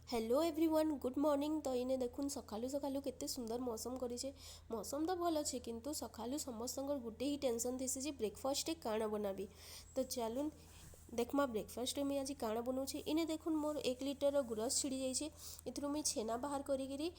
Hello everyone good morning. तो इने देखुन सकालू सकालू केते सुंदर मौसम करिछे। मौसम तो भल अच्छे किंतु सकालू समस्तंकर गुटे ही टेंशन थेसी जे ब्रेकफास्ट काଣା बनाबी। तो चलुन देखमा ब्रेकफास्ट में आज काଣା बनाऊे। इने देखुन मोर 1 लिटर गुरस छिड़ी जाइए। इथुरु मुई छेना बाहर करी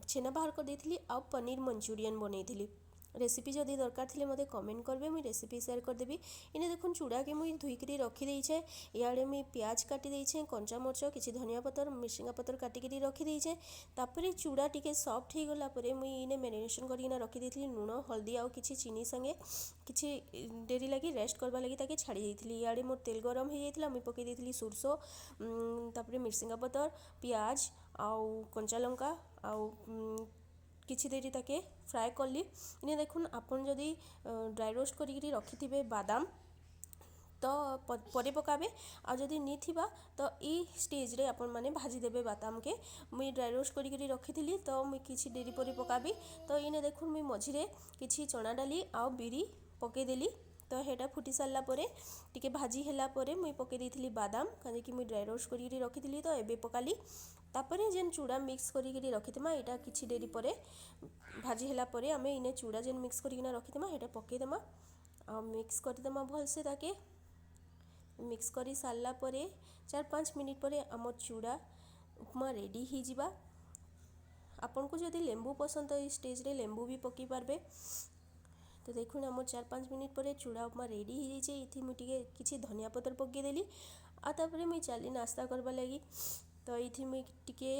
छेना बाहर कर देथिली आ पनीर मंचूरियन बनैथिली। रेसिपी जदि दरकार थिले मते कमेंट करबे, मुई रेसिपी शेयर कर देबी। इने देखुन चूड़ा के मुई धुईकरी रखी देइछे। इयाडे मुई प्याज काटी देइछे, कंचा मरच किछि धनिया पतर मिर्सिंगा पतर काटिकरी रखी देइछे। तापरे चूड़ा टिके सॉफ्ट हो गला परे मुई इने मैरिनेशन करिना रखी देइथिली लूण हल्दी आ किछि चीनी संगे किछि डेरी लगी रेस्ट करबा लगी ताके छाड़ी देइथिली। इयाडे मोर तेल गरम हो जाइथिला, मुई पकई देइथिली सुरसो तापरे मिर्सिंगा पतर प्याज आउ कंचा लंका आउ किछि देरी ताके फ्राए कली। इने देखुन आपन जदि ड्राई रोस्ट करी रखिथिबे बादाम तो परे पकाबे आ जदि नी थिबा तो ई स्टेज रे आपन माने भाजी देबे बादाम के। मुई ड्राई रोस्ट करी रखिथिली तो मुई किछि देरी परे पकाबी। तो इने देखुन मुई मझिरे किछि चना डाली आ बिरी पकई देली। तो हेटा फुटी सारला परे टिके भाजी हैला परे मुई पकई देइथिली बादाम काजे कि मुई ड्राई रोस्ट करी रखिथिली तो एबे पकाली। तापरे जेन चूड़ा मिक्स करी रखिथिमा एटा किछि देरी परे भाजी हैला परे आमे इने चूड़ा जेन मिक्स करिना रखिथिमा हेटा पकई देमा आ मिक्स कर देमा भलसे ताके। मिक्स करी सारला परे 4-5 मिनिट परे आमर चूड़ा उपमा रेडी ही जिबा। आपन को जदि लेंबू पसंद तो स्टेज रे लेंबू भी पकई पारबे। तो देखुन आमर 4-5 मिनिट परे चूड़ा उपमा रेडी ही जाइए। इथि मुई टिके किछि धनिया पतर पकई देली आ तापरे मुई चाली नाश्ता करबा लगी। तो इथि मुई टिके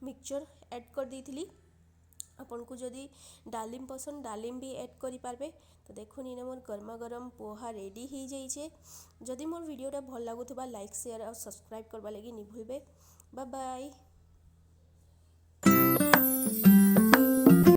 मिक्सचर ऐड कर देइथिली। आपन को जदि डालिम पसंद डालिम भी ऐड करि पारबे। तो देखुन इने मोर गरमा गरम पोहा रेडी ही जाइए। जदि मोर वीडियोटा भल लागुथबा लाइक शेयर और सब्सक्राइब करबा लगी नि भूलबे। Bye bye.